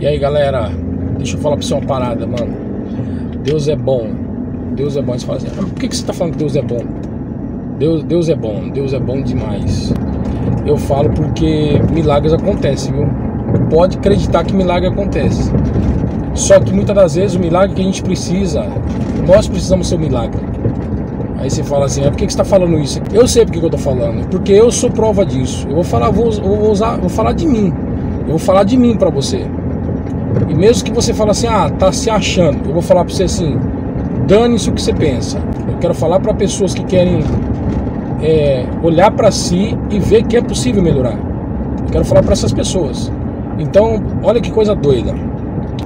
E aí, galera, deixa eu falar pra você uma parada, mano. Deus é bom. Deus é bom. Você fala assim, por que você tá falando que Deus é bom? Deus é bom. Deus é bom demais. Eu falo porque milagres acontecem, viu? Pode acreditar que milagre acontece. Só que muitas das vezes o milagre que a gente precisa, nós precisamos ser o milagre. Aí você fala assim, por que você está falando isso? Eu sei porque que eu tô falando, porque eu sou prova disso. Eu vou falar, vou falar de mim. Eu vou falar de mim pra você. E mesmo que você fale assim, tá se achando, eu vou falar pra você assim, dane-se o que você pensa. Eu quero falar pra pessoas que querem olhar pra si e ver que é possível melhorar. Eu quero falar pra essas pessoas. Então, olha que coisa doida.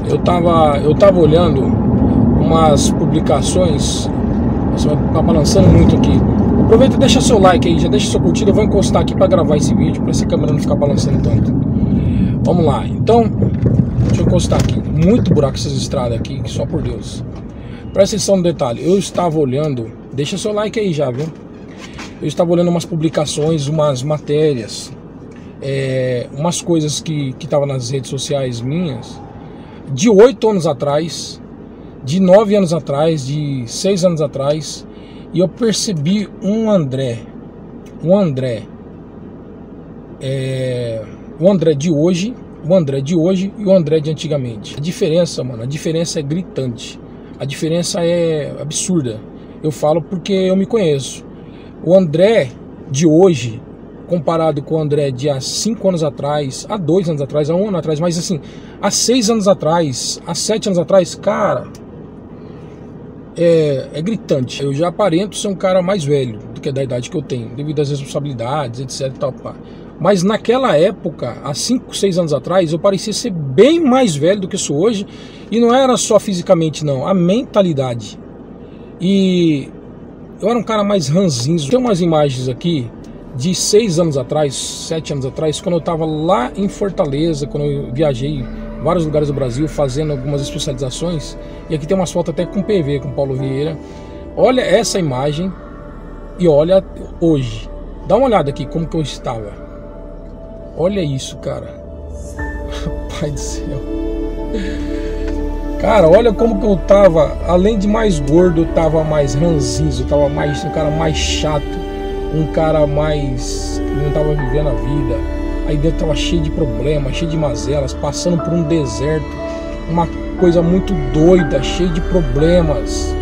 Eu tava olhando umas publicações. Você vai ficar balançando muito aqui. Aproveita e deixa seu like aí, já deixa sua curtida. Eu vou encostar aqui pra gravar esse vídeo, pra essa câmera não ficar balançando tanto. Vamos lá, então, deixa eu encostar aqui. Muito buraco essas estradas aqui, que só por Deus. Presta atenção no detalhe. Eu estava olhando, deixa seu like aí já, viu? Eu estava olhando umas publicações, umas matérias, umas coisas que estavam nas redes sociais minhas, de 8 anos atrás, de 9 anos atrás, de 6 anos atrás, e eu percebi o André de hoje, o André de hoje e o André de antigamente. A diferença, mano, a diferença é gritante, a diferença é absurda. Eu falo porque eu me conheço. O André de hoje, comparado com o André de há 5 anos atrás, há 2 anos atrás, há 1 ano atrás, mas assim, há 6 anos atrás, há 7 anos atrás, cara, é gritante. Eu já aparento ser um cara mais velho do que da idade que eu tenho, devido às responsabilidades, etc e tal, pá. Mas naquela época, há 5, 6 anos atrás, eu parecia ser bem mais velho do que sou hoje. E não era só fisicamente não, a mentalidade. E eu era um cara mais ranzinho. Tem umas imagens aqui de 6 anos atrás, 7 anos atrás, quando eu estava lá em Fortaleza, quando eu viajei em vários lugares do Brasil fazendo algumas especializações. E aqui tem umas fotos até com PV, com Paulo Vieira. Olha essa imagem e olha hoje. Dá uma olhada aqui como que eu estava. Olha isso, cara. Pai do céu. Cara, olha como que eu tava. Além de mais gordo, eu tava mais ranzinzo. Eu tava um cara mais chato. Um cara mais que não tava vivendo a vida. Aí dentro tava cheio de problemas, cheio de mazelas, passando por um deserto. Uma coisa muito doida, cheio de problemas.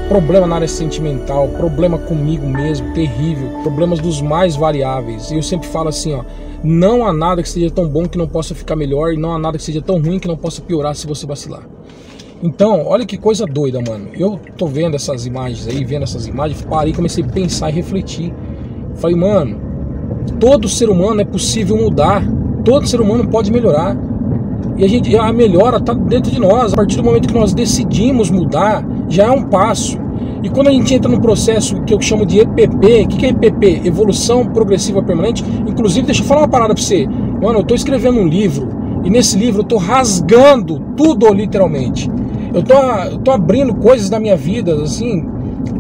Problema na área sentimental, problema comigo mesmo, terrível. Problemas dos mais variáveis. E eu sempre falo assim, ó. Não há nada que seja tão bom que não possa ficar melhor. E não há nada que seja tão ruim que não possa piorar se você vacilar. Então, olha que coisa doida, mano. Eu tô vendo essas imagens aí, parei, comecei a pensar e refletir. Falei, mano, todo ser humano é possível mudar. Todo ser humano pode melhorar. E a melhora tá dentro de nós. A partir do momento que nós decidimos mudar, já é um passo. E quando a gente entra no processo que eu chamo de EPP, o que é EPP? Evolução Progressiva Permanente. Inclusive, deixa eu falar uma parada pra você. Mano, eu tô escrevendo um livro, e nesse livro eu tô rasgando tudo literalmente. Eu tô abrindo coisas da minha vida, assim,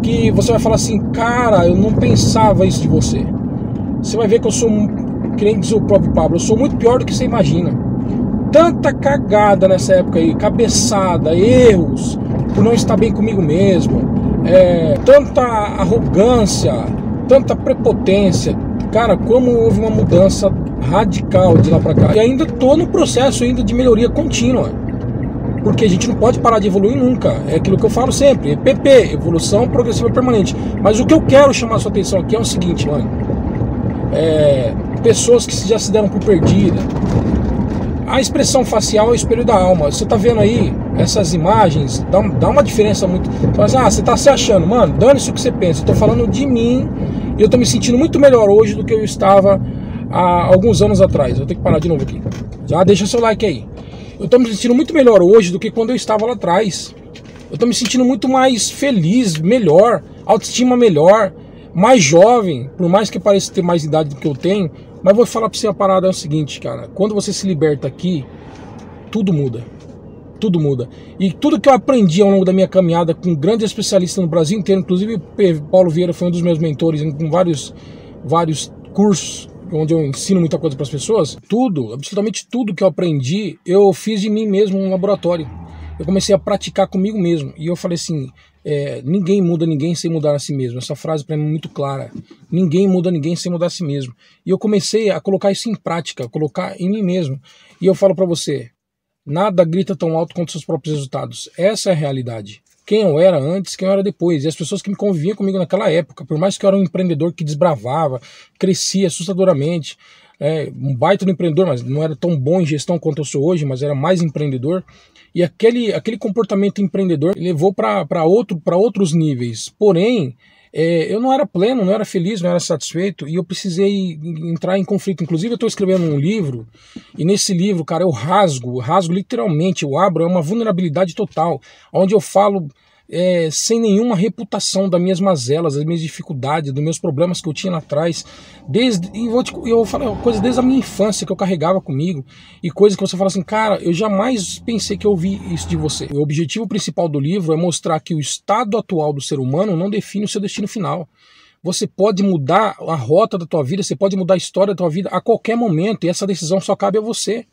que você vai falar assim, cara, eu não pensava isso de você. Você vai ver que eu sou, que nem diz o próprio Pablo, eu sou muito pior do que você imagina. Tanta cagada nessa época aí, cabeçada, erros, por não estar bem comigo mesmo. Tanta arrogância, tanta prepotência. Cara, como houve uma mudança radical de lá pra cá. E ainda tô no processo ainda de melhoria contínua, porque a gente não pode parar de evoluir nunca. É aquilo que eu falo sempre, EPP, Evolução Progressiva Permanente. Mas o que eu quero chamar a sua atenção aqui é o seguinte, mano. Pessoas que já se deram por perdida. A expressão facial é o espelho da alma. Você tá vendo aí essas imagens, dá uma diferença muito. Mas, você tá se achando, mano, dane-se o que você pensa. Eu tô falando de mim e eu tô me sentindo muito melhor hoje do que eu estava há alguns anos atrás. Vou ter que parar de novo aqui. Já deixa seu like aí. Eu tô me sentindo muito melhor hoje do que quando eu estava lá atrás. Eu tô me sentindo muito mais feliz, melhor, autoestima melhor, mais jovem, por mais que pareça ter mais idade do que eu tenho. Mas vou falar pra você a parada é o seguinte, cara. Quando você se liberta aqui, tudo muda. Tudo muda. E tudo que eu aprendi ao longo da minha caminhada com grandes especialistas no Brasil inteiro, inclusive Paulo Vieira foi um dos meus mentores com vários cursos onde eu ensino muita coisa para as pessoas, tudo, absolutamente tudo que eu aprendi, eu fiz de mim mesmo um laboratório. Eu comecei a praticar comigo mesmo. E eu falei assim, ninguém muda ninguém sem mudar a si mesmo. Essa frase para mim é muito clara. Ninguém muda ninguém sem mudar a si mesmo. E eu comecei a colocar isso em prática, colocar em mim mesmo. E eu falo para você, nada grita tão alto quanto seus próprios resultados. Essa é a realidade. Quem eu era antes, quem eu era depois. E as pessoas que me conviviam comigo naquela época, por mais que eu era um empreendedor que desbravava, crescia assustadoramente, um baita do empreendedor, mas não era tão bom em gestão quanto eu sou hoje, mas era mais empreendedor. E aquele comportamento empreendedor levou para outros níveis. Porém, eu não era pleno, não era feliz, não era satisfeito, e eu precisei entrar em conflito. Inclusive eu estou escrevendo um livro, e nesse livro, cara, eu rasgo literalmente, eu abro, é uma vulnerabilidade total, onde eu falo sem nenhuma reputação das minhas mazelas, das minhas dificuldades, dos meus problemas que eu tinha lá atrás, eu vou falar coisas desde a minha infância que eu carregava comigo, e coisas que você fala assim, cara, eu jamais pensei que eu ouvi isso de você. O objetivo principal do livro é mostrar que o estado atual do ser humano não define o seu destino final. Você pode mudar a rota da tua vida, você pode mudar a história da tua vida a qualquer momento, e essa decisão só cabe a você.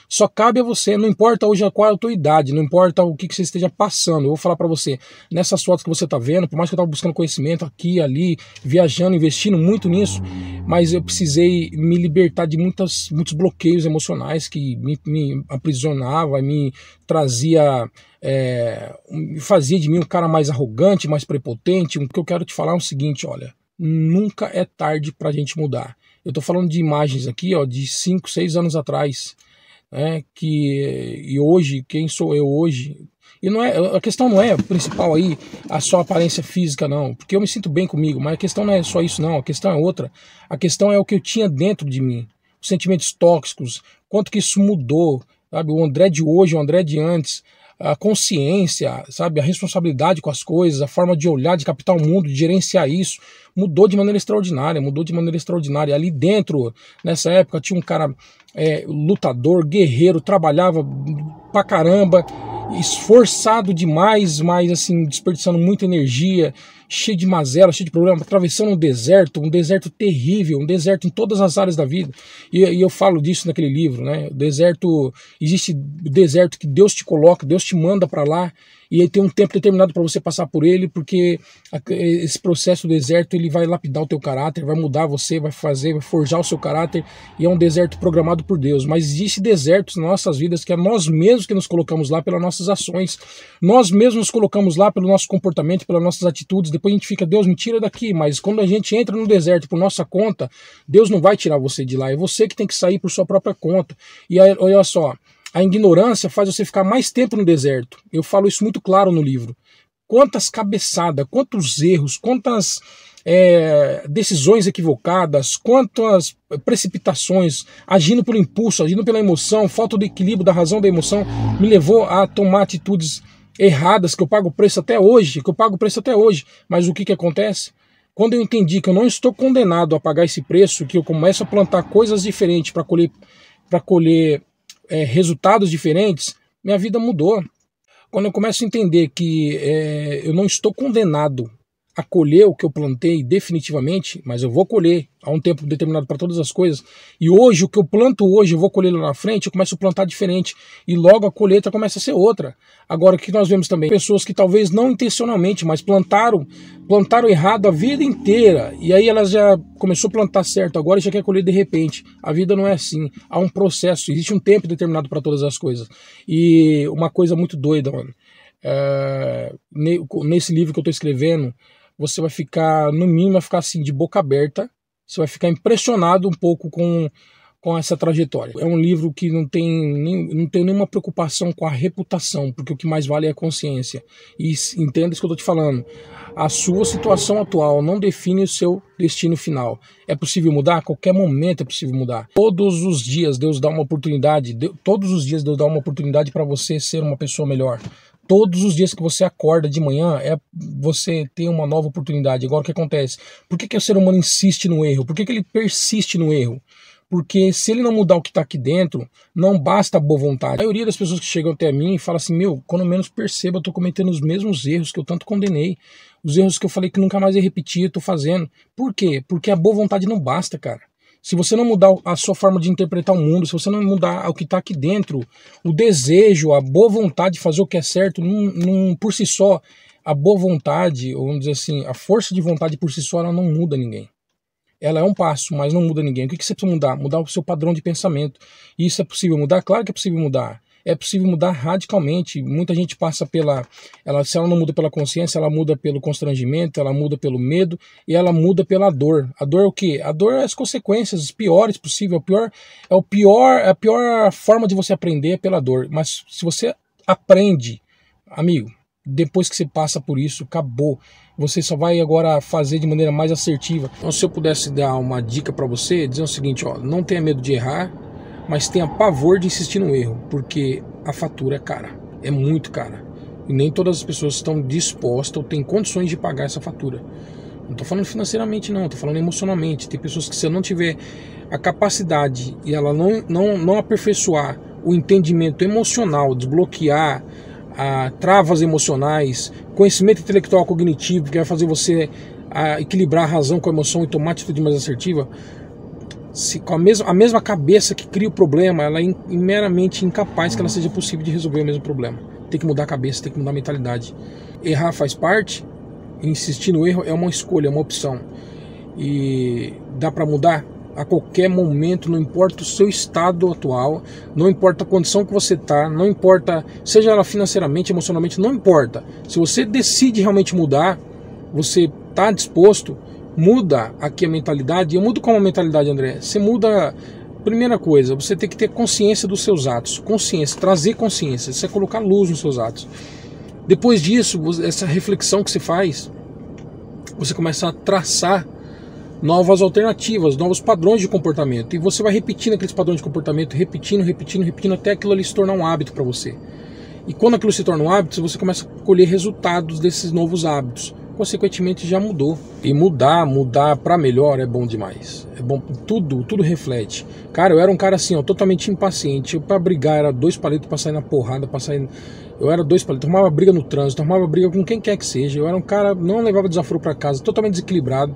Só cabe a você, não importa hoje qual é a tua idade, não importa o que você esteja passando. Eu vou falar para você, nessas fotos que você está vendo, por mais que eu estava buscando conhecimento aqui, ali, viajando, investindo muito nisso, mas eu precisei me libertar de muitos bloqueios emocionais que me aprisionava, me trazia, me fazia de mim um cara mais arrogante, mais prepotente. O que eu quero te falar é o seguinte, olha, nunca é tarde para a gente mudar. Eu estou falando de imagens aqui, ó, de 5, 6 anos atrás, e hoje, quem sou eu hoje? E a questão não é principal aí a sua aparência física, não, porque eu me sinto bem comigo, mas a questão não é só isso, não, a questão é outra. A questão é o que eu tinha dentro de mim, os sentimentos tóxicos, quanto que isso mudou, sabe? O André de hoje, o André de antes, a consciência, sabe? A responsabilidade com as coisas, a forma de olhar, de captar o mundo, de gerenciar isso, mudou de maneira extraordinária. Ali dentro, nessa época, tinha um cara lutador, guerreiro, trabalhava pra caramba, esforçado demais, mas assim, desperdiçando muita energia, cheio de mazela, cheio de problema, atravessando um deserto terrível, um deserto em todas as áreas da vida. E eu falo disso naquele livro, né? Existe deserto que Deus te coloca, Deus te manda para lá, e aí tem um tempo determinado para você passar por ele, porque esse processo do deserto, ele vai lapidar o teu caráter, vai mudar você, vai forjar o seu caráter, e é um deserto programado por Deus. Mas existe desertos nas nossas vidas que é nós mesmos que nos colocamos lá pelas nossas ações, nós mesmos nos colocamos lá pelo nosso comportamento, pelas nossas atitudes. Depois a gente fica, Deus me tira daqui, mas quando a gente entra no deserto por nossa conta, Deus não vai tirar você de lá, é você que tem que sair por sua própria conta. E aí, olha só, a ignorância faz você ficar mais tempo no deserto. Eu falo isso muito claro no livro. Quantas cabeçadas, quantos erros, quantas decisões equivocadas, quantas precipitações, agindo pelo impulso, agindo pela emoção, falta do equilíbrio da razão da emoção, me levou a tomar atitudes erradas que eu pago preço até hoje, Mas o que acontece? Quando eu entendi que eu não estou condenado a pagar esse preço, que eu começo a plantar coisas diferentes para colher resultados diferentes, minha vida mudou. Quando eu começo a entender que eu não estou condenado a colher o que eu plantei definitivamente, mas eu vou colher há um tempo determinado para todas as coisas, e hoje, o que eu planto hoje, eu vou colher lá na frente, eu começo a plantar diferente, e logo a colheita começa a ser outra. Agora, o que nós vemos também? Pessoas que talvez não intencionalmente, mas plantaram errado a vida inteira, e aí elas já começou a plantar certo, agora já quer colher de repente. A vida não é assim, há um processo, existe um tempo determinado para todas as coisas. E uma coisa muito doida, mano, nesse livro que eu estou escrevendo, você vai ficar, no mínimo, vai ficar assim, de boca aberta, você vai ficar impressionado um pouco com essa trajetória. É um livro que não tem nenhuma preocupação com a reputação, porque o que mais vale é a consciência. E entenda isso que eu estou te falando. A sua situação atual não define o seu destino final. É possível mudar? A qualquer momento é possível mudar. Todos os dias Deus dá uma oportunidade, para você ser uma pessoa melhor. Todos os dias que você acorda de manhã, você tem uma nova oportunidade. Agora o que acontece? Por que o ser humano insiste no erro? Por que ele persiste no erro? Porque se ele não mudar o que está aqui dentro, não basta a boa vontade. A maioria das pessoas que chegam até mim fala assim, quando menos percebo, eu estou cometendo os mesmos erros que eu tanto condenei. Os erros que eu falei que nunca mais ia repetir, eu estou fazendo. Por quê? Porque a boa vontade não basta, cara. Se você não mudar a sua forma de interpretar o mundo, se você não mudar o que está aqui dentro, o desejo, a boa vontade de fazer o que é certo, por si só, a boa vontade, ou vamos dizer assim, a força de vontade por si só, ela não muda ninguém. Ela é um passo, mas não muda ninguém. O que você precisa mudar? Mudar o seu padrão de pensamento. E isso é possível mudar? Claro que é possível mudar. É possível mudar radicalmente. Muita gente passa se ela não muda pela consciência, ela muda pelo constrangimento, ela muda pelo medo e ela muda pela dor. A dor é o quê? A dor é as consequências piores possível. A pior forma de você aprender é pela dor. Mas se você aprende, amigo, depois que você passa por isso, acabou. Você só vai agora fazer de maneira mais assertiva. Então, se eu pudesse dar uma dica para você, dizer o seguinte, ó, não tenha medo de errar, mas tenha pavor de insistir no erro, porque a fatura é cara, é muito cara. E nem todas as pessoas estão dispostas ou têm condições de pagar essa fatura. Não estou falando financeiramente não, estou falando emocionalmente. Tem pessoas que se não tiver a capacidade e ela não aperfeiçoar o entendimento emocional, desbloquear travas emocionais, conhecimento intelectual cognitivo, que vai fazer você equilibrar a razão com a emoção e tomar atitude mais assertiva, com a mesma cabeça que cria o problema, ela é meramente incapaz que ela seja possível de resolver o mesmo problema. Tem que mudar a cabeça, tem que mudar a mentalidade. Errar faz parte, insistir no erro é uma escolha, é uma opção. E dá para mudar a qualquer momento, não importa o seu estado atual, não importa a condição que você está, não importa, seja ela financeiramente, emocionalmente, não importa. Se você decide realmente mudar, você está disposto, muda aqui a mentalidade. Eu mudo como a mentalidade, André? Você muda, primeira coisa, você tem que ter consciência dos seus atos, consciência, trazer consciência, você colocar luz nos seus atos. Depois disso, essa reflexão que você faz, você começa a traçar novas alternativas, novos padrões de comportamento, e você vai repetindo aqueles padrões de comportamento, repetindo, até aquilo ali se tornar um hábito para você. E quando aquilo se torna um hábito, você começa a colher resultados desses novos hábitos. Consequentemente já mudou. E mudar para melhor é bom demais. É bom, tudo reflete. Cara, eu era um cara assim, ó, totalmente impaciente. Eu, pra brigar era 2 palitos pra sair na porrada, eu era 2 palitos, tomava briga no trânsito, tomava briga com quem quer que seja. Eu era um cara, não levava desaforo pra casa, totalmente desequilibrado.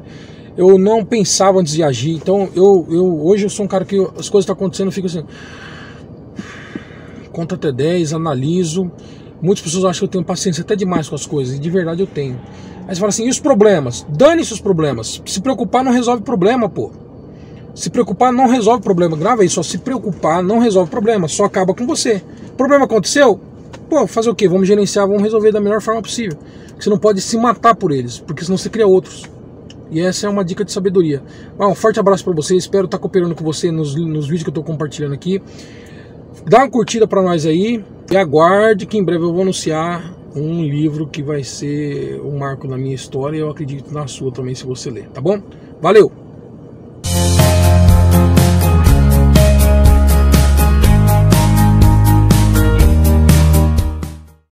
Eu não pensava antes de agir. Então hoje eu sou um cara que as coisas estão acontecendo, eu fico assim, conto até 10, analiso. Muitas pessoas acham que eu tenho paciência até demais com as coisas, e de verdade eu tenho. Aí você fala assim, e os problemas? Dane-se os problemas. Se preocupar não resolve problema, pô. Se preocupar não resolve problema. Grava aí, só se preocupar não resolve problema, só acaba com você. Problema aconteceu? Pô, fazer o quê? Vamos gerenciar, vamos resolver da melhor forma possível. Você não pode se matar por eles, porque senão você cria outros. E essa é uma dica de sabedoria. Um forte abraço pra você, espero estar cooperando com você nos vídeos que eu tô compartilhando aqui. Dá uma curtida pra nós aí e aguarde que em breve eu vou anunciar um livro que vai ser um marco na minha história e eu acredito na sua também se você ler, tá bom? Valeu!